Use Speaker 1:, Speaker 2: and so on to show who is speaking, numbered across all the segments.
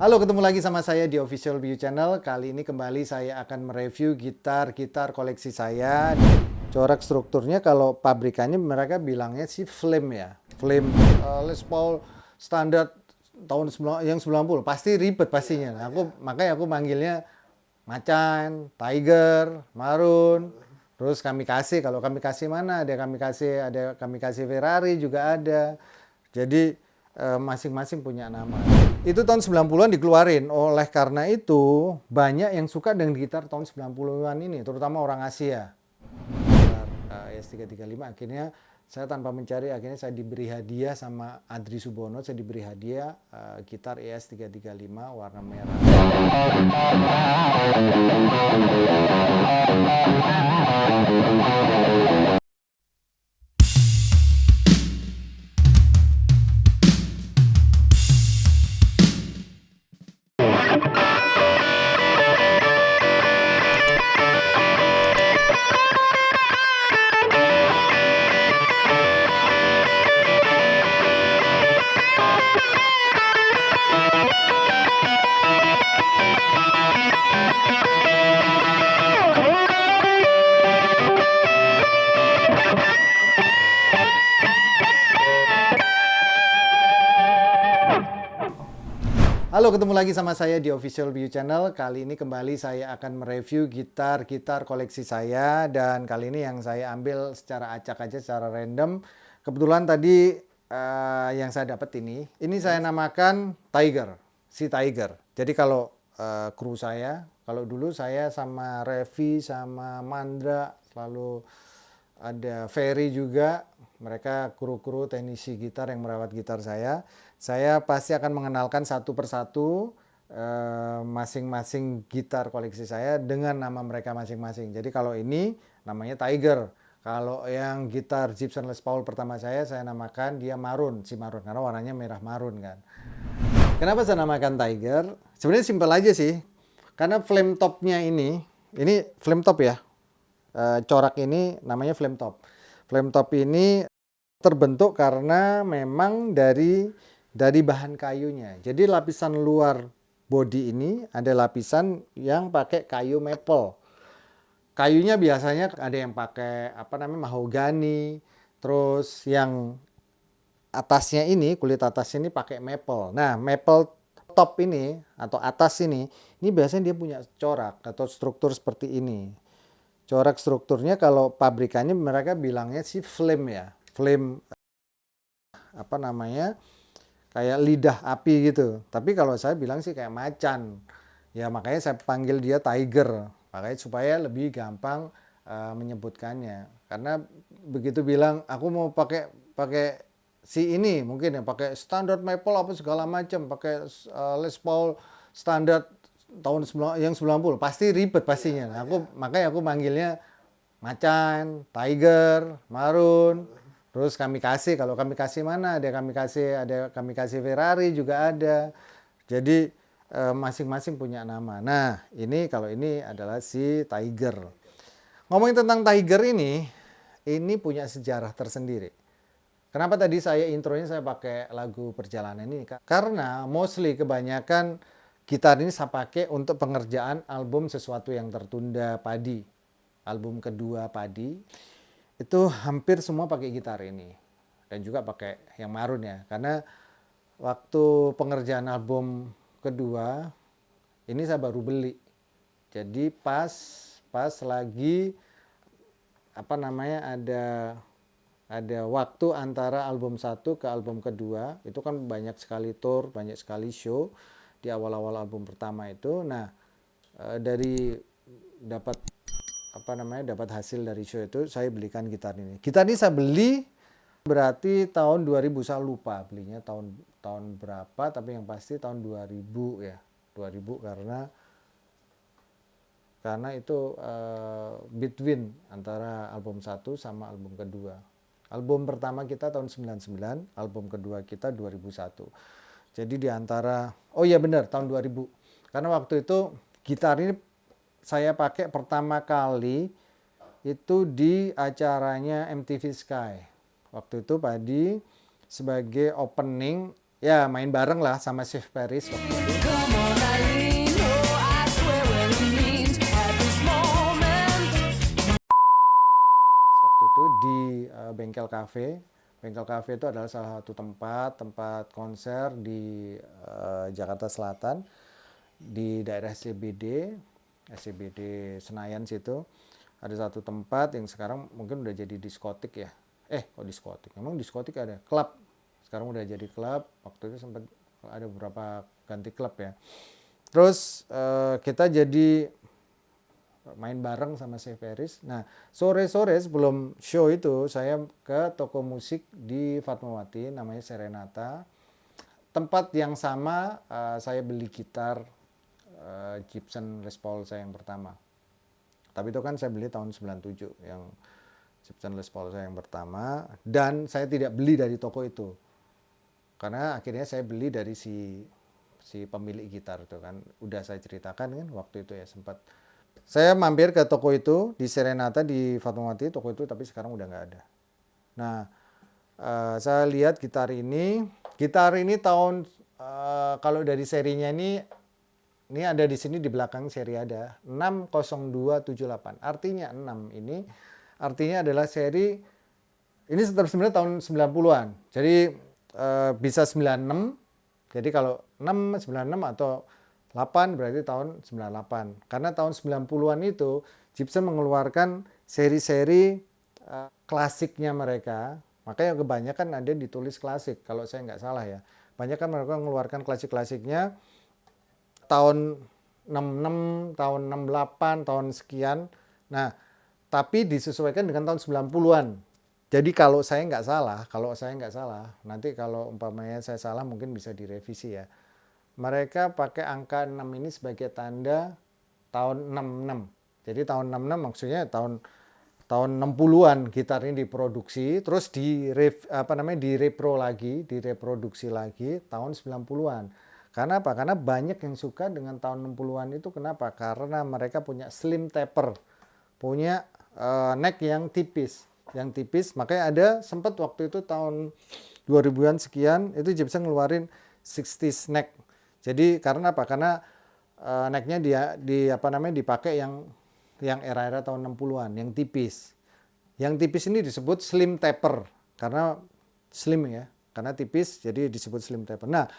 Speaker 1: Halo, ketemu lagi sama saya di Official View Channel. Kali ini kembali saya akan mereview gitar-gitar koleksi saya. Corak strukturnya kalau pabrikannya mereka bilangnya sih flame ya. Flame Les Paul standar tahun yang 90. Pasti ribet pastinya. Nah, makanya aku manggilnya Macan, Tiger, Maroon, terus Kamikaze. Kalau Kamikaze mana? Ada Kamikaze Ferrari juga ada. Jadi masing-masing punya nama. Itu tahun 90-an dikeluarin. Oleh karena itu, banyak yang suka dengan gitar tahun 90-an ini, terutama orang Asia. Gitar ES335 akhirnya saya tanpa mencari, akhirnya saya diberi hadiah sama Adri Subono, saya diberi hadiah gitar ES335 warna merah. Halo, ketemu lagi sama saya di Official View Channel. Kali ini kembali saya akan mereview gitar-gitar koleksi saya. Dan kali ini yang saya ambil secara acak aja, secara random. Kebetulan tadi yang saya dapat ini saya namakan Tiger, si Tiger. Jadi kalau kru saya, kalau dulu saya sama Revi, sama Mandra, lalu ada Ferry juga, mereka kru-kru teknisi gitar yang merawat gitar saya. Saya pasti akan mengenalkan satu persatu masing-masing gitar koleksi saya dengan nama mereka masing-masing. Jadi kalau ini namanya Tiger. Kalau yang gitar Gibson Les Paul pertama saya namakan dia Maroon, si Maroon, karena warnanya merah marun kan. Kenapa saya namakan Tiger? Sebenarnya simpel aja sih. Karena flame topnya ini flame top ya. Corak ini namanya flame top. Flame top ini terbentuk karena memang dari bahan kayunya. Jadi lapisan luar bodi ini ada lapisan yang pakai kayu maple. Kayunya biasanya ada yang pakai mahogani, terus yang atasnya ini, kulit atasnya ini pakai maple. Nah, maple top ini atau atas ini biasanya dia punya corak atau struktur seperti ini. Corak strukturnya kalau pabrikannya mereka bilangnya sih flame ya. Flame kayak lidah api gitu. Tapi kalau saya bilang sih kayak macan. Ya makanya saya panggil dia Tiger. Makanya supaya lebih gampang menyebutkannya. Karena begitu bilang aku mau pakai si ini mungkin ya pakai standar maple apa segala macam, pakai Les Paul standar tahun yang 90, pasti ribet pastinya. Nah, makanya aku manggilnya Macan, Tiger, Maroon, terus Kamikaze. Kalau Kamikaze mana? Ada Kamikaze Ferrari juga ada. Jadi masing-masing punya nama. Nah, kalau ini adalah si Tiger. Ngomongin tentang Tiger ini punya sejarah tersendiri. Kenapa tadi saya intronya saya pakai lagu Perjalanan ini? Karena mostly kebanyakan gitar ini saya pakai untuk pengerjaan album Sesuatu Yang Tertunda Padi. Album kedua Padi. Itu hampir semua pakai gitar ini. Dan juga pakai yang Maroon ya. Karena waktu pengerjaan album kedua, ini saya baru beli. Jadi pas lagi ada waktu antara album satu ke album kedua, itu kan banyak sekali tour, banyak sekali show di awal-awal album pertama itu. Nah, dari dapat hasil dari show itu, saya belikan gitar ini. Gitar ini saya beli berarti tahun 2000, saya lupa belinya tahun berapa, tapi yang pasti tahun 2000 ya. 2000 karena itu between antara album satu sama album kedua. Album pertama kita tahun 99, album kedua kita 2001. Jadi di antara, oh iya benar, tahun 2000. Karena waktu itu gitar ini saya pakai pertama kali itu di acaranya MTV Sky. Waktu itu Padi sebagai opening ya main bareng lah sama Steve Paris waktu itu.
Speaker 2: Come on, Eileen, oh, I swear when we meet at this moment.
Speaker 1: Waktu itu di Bengkel Cafe. Bengkel Cafe itu adalah salah satu tempat konser di Jakarta Selatan, di daerah SCBD Senayan situ. Ada satu tempat yang sekarang mungkin udah jadi diskotik ya. Kok diskotik? Emang diskotik ada? Klub. Sekarang udah jadi klub. Waktu itu sempat ada beberapa ganti klub ya. Terus kita jadi main bareng sama Steve Paris. Nah, sore-sore sebelum show itu saya ke toko musik di Fatmawati namanya Serenata. Tempat yang sama saya beli gitar Gibson Les Paul saya yang pertama. Tapi itu kan saya beli tahun 97 yang Gibson Les Paul saya yang pertama, dan saya tidak beli dari toko itu. Karena akhirnya saya beli dari si pemilik gitar itu kan. Udah saya ceritakan kan waktu itu ya, sempat saya mampir ke toko itu di Serenata di Fatmawati, toko itu tapi sekarang udah nggak ada. Nah, saya lihat gitar ini tahun kalau dari serinya ini ada di sini di belakang seri ada 60278. Artinya 6 ini artinya adalah seri ini sebenarnya tahun 90-an. Jadi bisa 96. Jadi kalau 6 96 atau 8 berarti tahun 98. Karena tahun 90-an itu Gibson mengeluarkan seri-seri klasiknya mereka. Makanya kebanyakan ada ditulis klasik kalau saya nggak salah ya. Banyak kan mereka mengeluarkan klasik-klasiknya tahun 66, tahun 68, tahun sekian. Nah, tapi disesuaikan dengan tahun 90-an. Jadi kalau saya nggak salah, nanti kalau umpamanya saya salah mungkin bisa direvisi ya. Mereka pakai angka 6 ini sebagai tanda tahun 66. Jadi tahun 66 maksudnya tahun 60-an gitar ini diproduksi, terus direproduksi lagi tahun 90-an. Karena apa? Karena banyak yang suka dengan tahun 60-an itu. Kenapa? Karena mereka punya slim taper, punya neck yang tipis. Makanya ada sempat waktu itu tahun 2000-an sekian itu Gibson ngeluarin 60s neck. Jadi karena apa? Karena necknya dipakai yang era-era tahun 60-an, yang tipis. Yang tipis ini disebut slim taper karena slim ya, karena tipis jadi disebut slim taper. Nah,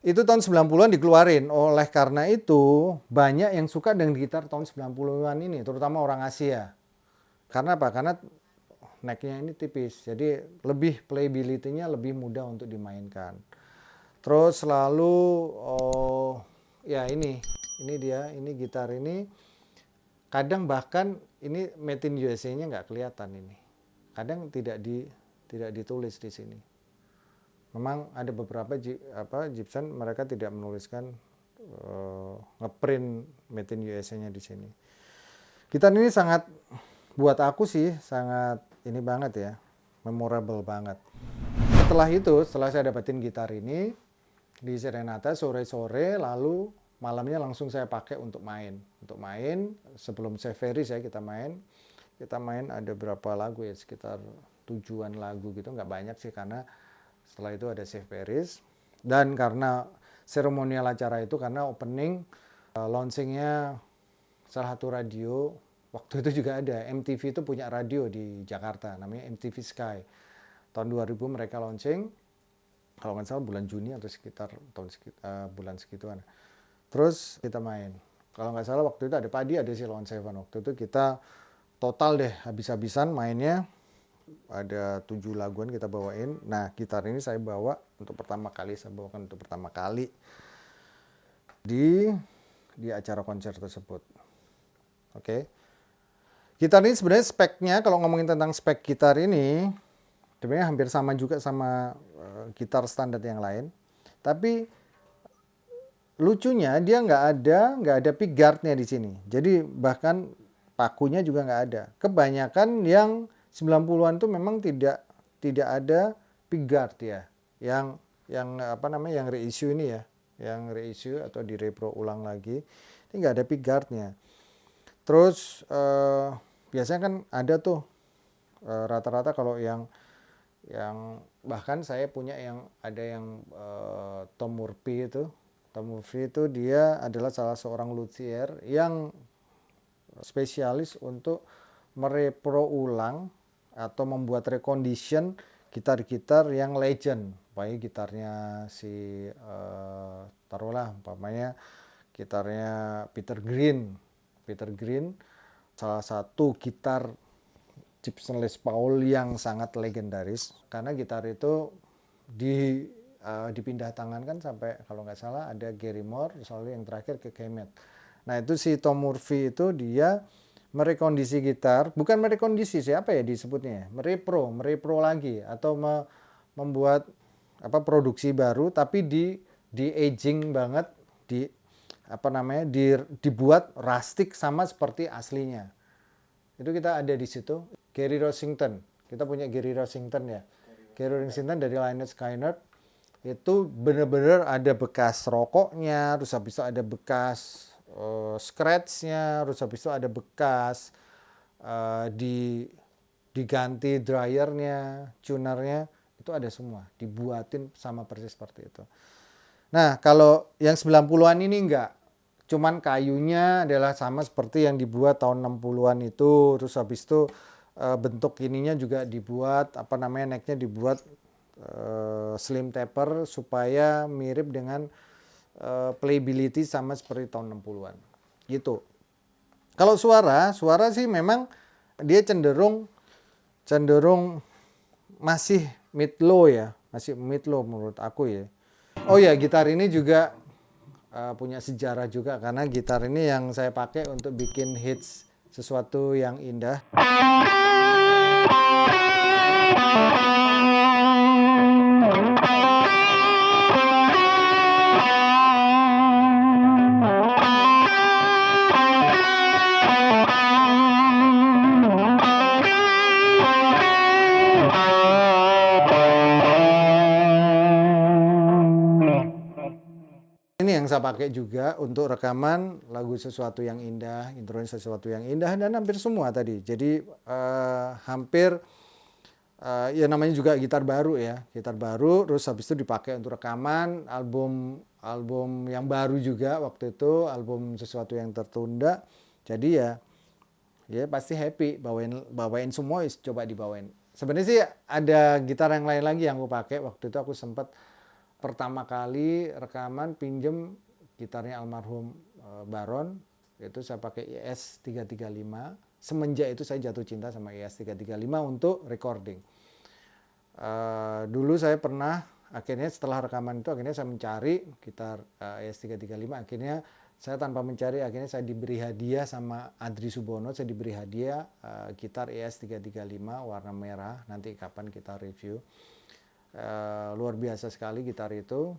Speaker 1: itu tahun 90-an dikeluarin. Oleh karena itu, banyak yang suka dengan gitar tahun 90-an ini, terutama orang Asia. Karena apa? Karena necknya ini tipis, jadi lebih playability-nya lebih mudah untuk dimainkan. Terus lalu ini gitar ini kadang bahkan ini made in USA-nya nggak kelihatan ini. Kadang tidak ditulis di sini. Memang ada beberapa Gibson mereka tidak menuliskan ngeprint made in USA-nya di sini. Gitar ini sangat buat aku sih sangat ini banget ya, memorable banget. Setelah saya dapetin gitar ini di Serenata sore-sore, lalu malamnya langsung saya pakai untuk main. Sebelum Steve Paris ya kita main ada berapa lagu ya, sekitar 7-an lagu gitu, nggak banyak sih karena setelah itu ada Steve Paris. Dan karena seremonial acara itu, karena opening launchingnya salah satu radio, waktu itu juga ada MTV itu punya radio di Jakarta namanya MTV Sky. Tahun 2000 mereka launching, kalau nggak salah bulan Juni atau sekitar bulan segituan. Terus kita main. Kalau nggak salah waktu itu ada Padi, ada Silon Seven. Waktu itu kita total deh habis-habisan mainnya. Ada 7 laguan kita bawain. Nah, gitar ini saya bawakan untuk pertama kali di acara konser tersebut. Oke. Gitar ini sebenarnya speknya, kalau ngomongin tentang spek gitar ini, sebenarnya hampir sama juga sama gitar standar yang lain. Tapi lucunya dia nggak ada pick guardnya di sini. Jadi bahkan pakunya juga nggak ada. Kebanyakan yang 90-an itu memang tidak ada pick guard ya. Yang reissue ini ya, yang reissue atau direpro ulang lagi. Ini nggak ada pick guardnya. Terus biasanya kan ada tuh rata-rata kalau yang yang bahkan saya punya yang ada yang Tom Murphy itu. Tom Murphy itu dia adalah salah seorang luthier yang spesialis untuk merepro ulang atau membuat recondition gitar-gitar yang legend. Pokoknya gitarnya si taruhlah umpamanya gitarnya Peter Green. Peter Green salah satu gitar Gibson Les Paul yang sangat legendaris karena gitar itu dipindah tangan kan sampai kalau nggak salah ada Gary Moore, selalu yang terakhir ke Kemet. Nah itu si Tom Murphy itu dia merekondisi gitar, bukan merekondisi siapa ya disebutnya, merepro lagi atau membuat apa produksi baru tapi di aging banget, dibuat rustic sama seperti aslinya. Itu kita ada di situ. Gary Rossington, kita punya Gary Rossington ya. Gary Rossington dari Lynyrd Skynyrd itu bener-bener ada bekas rokoknya, terus habis itu ada bekas scratch-nya, terus habis itu ada bekas diganti dryernya, tunernya, itu ada semua, dibuatin sama persis seperti itu. Nah, kalau yang 90-an ini enggak, cuman kayunya adalah sama seperti yang dibuat tahun 60-an itu, terus habis itu bentuk ininya juga dibuat, necknya dibuat slim taper supaya mirip dengan playability sama seperti tahun 60-an. Gitu. Kalau suara sih memang dia cenderung masih mid low ya, masih mid low menurut aku ya. Oh ya, gitar ini juga punya sejarah juga karena gitar ini yang saya pakai untuk bikin hits sesuatu yang indah. Ini yang saya pakai juga untuk rekaman lagu Sesuatu Yang Indah, intronya Sesuatu Yang Indah, dan hampir semua tadi. Jadi hampir ya namanya juga gitar baru ya, gitar baru, terus habis itu dipakai untuk rekaman album yang baru juga waktu itu, album Sesuatu Yang Tertunda. Jadi ya pasti happy bawain semua, coba dibawain. Sebenarnya sih ada gitar yang lain lagi yang aku pakai waktu itu. Aku sempat pertama kali rekaman pinjem gitarnya almarhum Baron, itu saya pakai ES 335. Semenjak itu saya jatuh cinta sama ES 335 untuk recording. Dulu saya pernah, akhirnya setelah rekaman itu akhirnya saya mencari gitar ES 335. Akhirnya saya tanpa mencari, akhirnya saya diberi hadiah sama Adri Subono, saya diberi hadiah gitar ES 335 warna merah. Nanti kapan kita review. Luar biasa sekali gitar itu.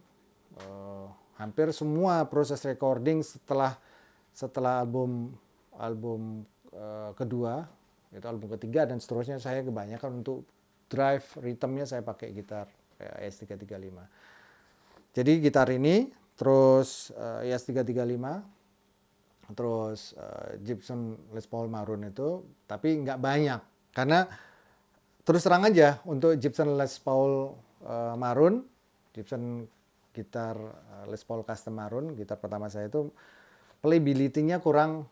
Speaker 1: Hampir semua proses recording setelah album kedua, itu album ketiga dan seterusnya, saya kebanyakan untuk drive rhythmnya saya pakai gitar ES335. Jadi gitar ini, terus ES335, terus Gibson Les Paul Maroon itu, tapi nggak banyak karena terus terang aja untuk Gibson Les Paul Maroon, Gibson gitar Les Paul Custom Maroon, gitar pertama saya itu playability-nya kurang,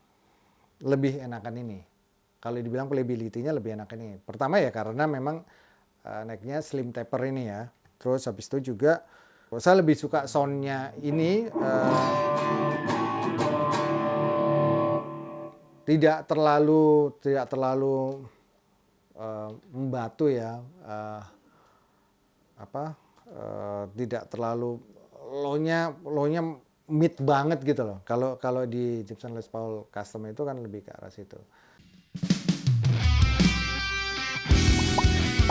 Speaker 1: lebih enakan ini. Kalau dibilang playability-nya lebih enakan ini. Pertama ya karena memang neck-nya slim taper ini ya. Terus habis itu juga saya lebih suka sound-nya ini tidak terlalu membatu ya, tidak terlalu low-nya mid banget gitu loh. Kalau di Gibson Les Paul Custom itu kan lebih ke arah situ.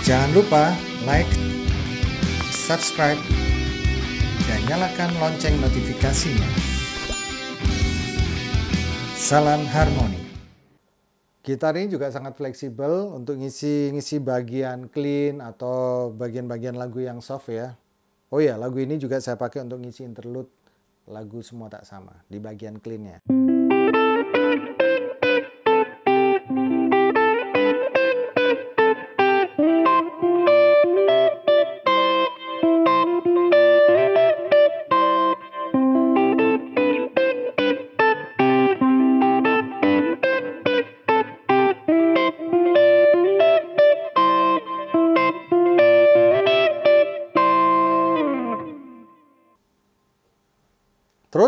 Speaker 1: Jangan lupa like, subscribe, dan nyalakan lonceng notifikasinya. Salam harmoni. Gitar ini juga sangat fleksibel untuk ngisi bagian clean atau bagian-bagian lagu yang soft ya. Oh ya, lagu ini juga saya pakai untuk ngisi interlude lagu Semua Tak Sama di bagian clean-nya.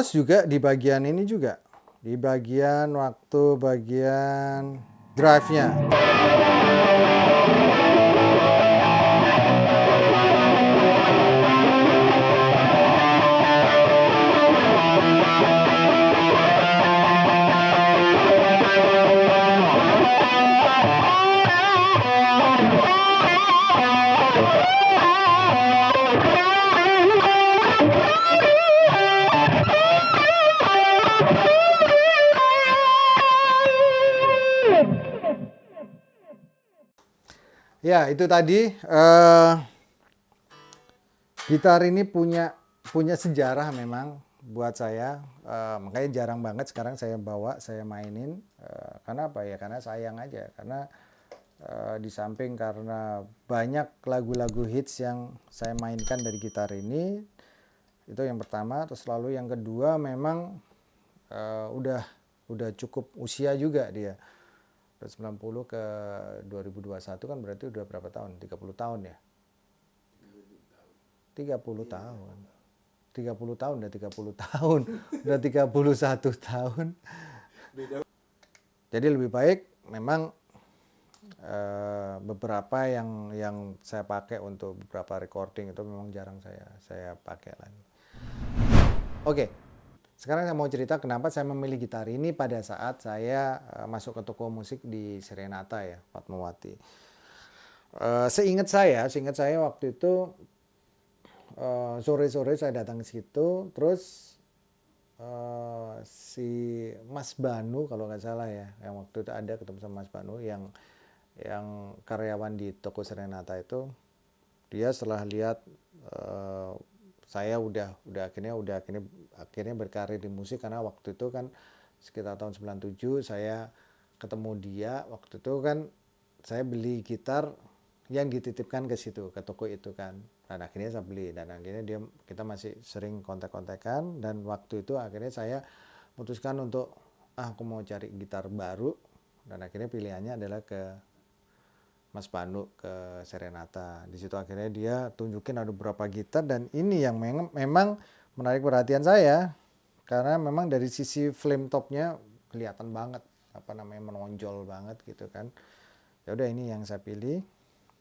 Speaker 1: Terus juga di bagian ini juga, di bagian drive-nya. Ya, itu tadi gitar ini punya sejarah memang buat saya. Makanya jarang banget sekarang saya bawa, saya mainin. Karena apa ya? Karena sayang aja. Karena di samping karena banyak lagu-lagu hits yang saya mainkan dari gitar ini, itu yang pertama. Terus lalu yang kedua memang udah cukup usia juga dia. Dari 90 ke 2021 kan berarti udah berapa tahun? 30 tahun ya? 30 tahun. 30 tahun, udah 30 tahun. Udah 31 tahun. Jadi lebih baik memang beberapa yang saya pakai untuk beberapa recording itu memang jarang saya pakai lagi. Oke. Sekarang saya mau cerita kenapa saya memilih gitar ini pada saat saya masuk ke toko musik di Serenata ya, Fatmawati. Seingat saya waktu itu sore-sore saya datang ke situ, terus si Mas Banu kalau nggak salah ya, yang waktu itu ada ketemu sama Mas Banu yang karyawan di toko Serenata itu, dia setelah lihat saya udah akhirnya berkarir di musik, karena waktu itu kan sekitar tahun 97 saya ketemu dia. Waktu itu kan saya beli gitar yang dititipkan ke situ, ke toko itu kan, dan akhirnya saya beli, dan akhirnya kita masih sering kontak-kontakan, dan waktu itu akhirnya saya memutuskan untuk aku mau cari gitar baru, dan akhirnya pilihannya adalah ke Mas Banu, ke Serenata. Di situ akhirnya dia tunjukin ada beberapa gitar, dan ini yang memang menarik perhatian saya karena memang dari sisi flame topnya kelihatan banget menonjol banget gitu kan. Ya udah, ini yang saya pilih,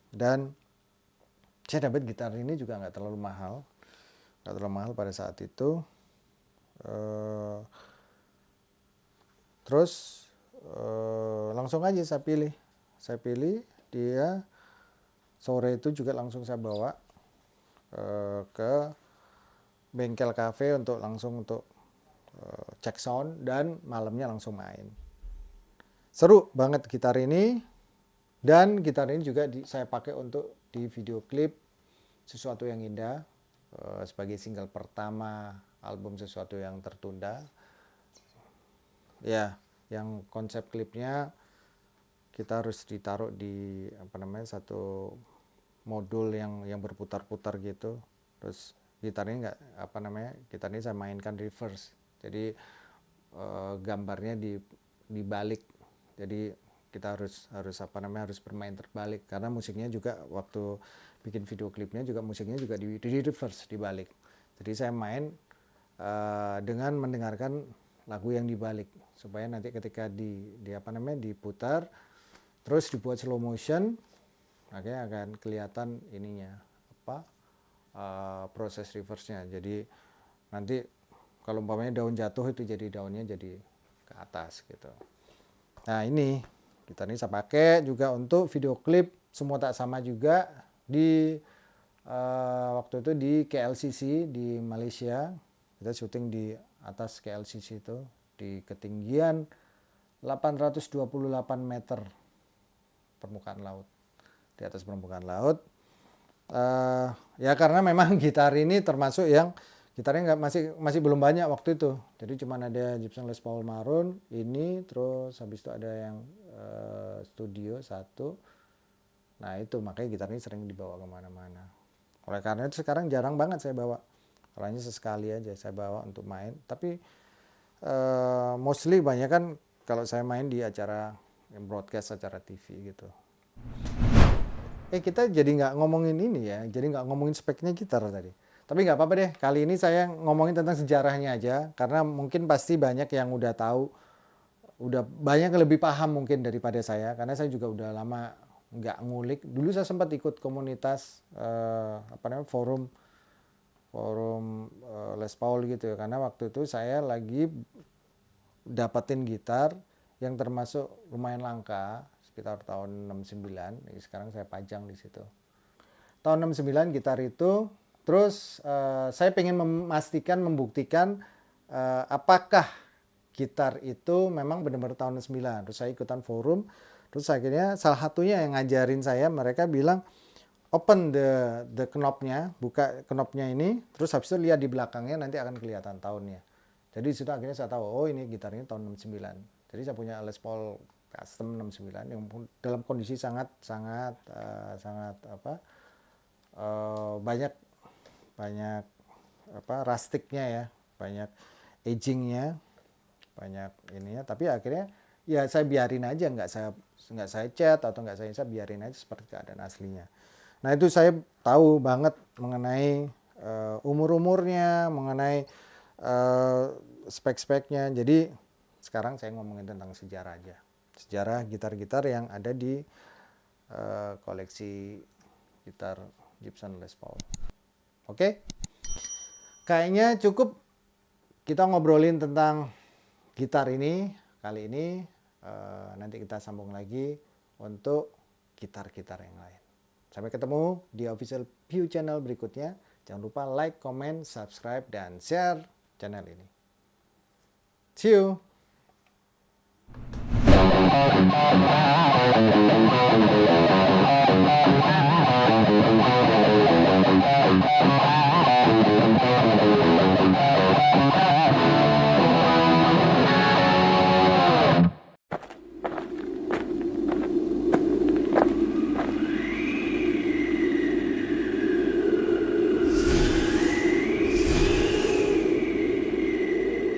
Speaker 1: dan saya dapat gitar ini juga nggak terlalu mahal pada saat itu. Terus langsung aja saya pilih dia. Sore itu juga langsung saya bawa ke bengkel cafe untuk cek sound, dan malamnya langsung main. Seru banget gitar ini, dan gitar ini juga saya pakai untuk di video klip Sesuatu Yang Indah, sebagai single pertama album Sesuatu Yang Tertunda. Ya, yang konsep klipnya kita harus ditaruh di satu modul yang berputar-putar gitu. Terus gitar ini gitar ini saya mainkan reverse. Jadi gambarnya dibalik. Jadi kita harus bermain terbalik, karena musiknya juga waktu bikin video klipnya juga musiknya juga di reverse, dibalik. Jadi saya main dengan mendengarkan lagu yang dibalik, supaya nanti ketika diputar terus dibuat slow motion, akhirnya akan kelihatan proses reverse-nya. Jadi nanti kalau umpamanya daun jatuh, itu jadi daunnya jadi ke atas gitu. Nah, ini gitar ini saya pakai juga untuk video klip Semua Tak Sama juga di waktu itu di KLCC di Malaysia. Kita syuting di atas KLCC itu di ketinggian 828 meter permukaan laut, di atas permukaan laut. Ya karena memang gitar ini termasuk yang gitarnya masih belum banyak waktu itu, jadi cuma ada Gibson Les Paul Maroon ini, terus habis itu ada yang studio 1. Nah itu makanya gitar ini sering dibawa kemana-mana. Oleh karena itu sekarang jarang banget saya bawa, hanya sesekali aja saya bawa untuk main. Tapi mostly banyak kan kalau saya main di acara yang broadcast, acara TV gitu. Kita jadi nggak ngomongin ini ya, jadi nggak ngomongin speknya gitar tadi. Tapi nggak apa-apa deh, kali ini saya ngomongin tentang sejarahnya aja, karena mungkin pasti banyak yang udah tahu, udah banyak yang lebih paham mungkin daripada saya, karena saya juga udah lama nggak ngulik. Dulu saya sempat ikut komunitas, forum Les Paul gitu ya, karena waktu itu saya lagi dapetin gitar yang termasuk lumayan langka, sekitar tahun 69, sekarang saya pajang di situ. Tahun 69 gitar itu. Terus saya pengen memastikan, membuktikan apakah gitar itu memang benar-benar tahun 9. Terus saya ikutan forum. Terus akhirnya salah satunya yang ngajarin saya, mereka bilang open the knobnya, buka knobnya ini. Terus habis itu lihat di belakangnya, nanti akan kelihatan tahunnya. Jadi di situ akhirnya saya tahu, oh ini gitarnya tahun 69. Jadi saya punya Les Paul Custom 69 yang dalam kondisi sangat banyak rustiknya ya, banyak agingnya, banyak ininya. Tapi akhirnya ya saya biarin aja, nggak saya cat atau nggak saya biarin aja seperti keadaan aslinya. Nah itu saya tahu banget mengenai umur-umurnya, mengenai spek-speknya. Jadi sekarang saya ngomongin tentang sejarah aja, sejarah gitar-gitar yang ada di koleksi gitar Gibson Les Paul. Oke, kayaknya cukup kita ngobrolin tentang gitar ini kali ini. Nanti kita sambung lagi untuk gitar-gitar yang lain. Sampai ketemu di official View channel berikutnya. Jangan lupa like, comment, subscribe, dan share channel ini. See you.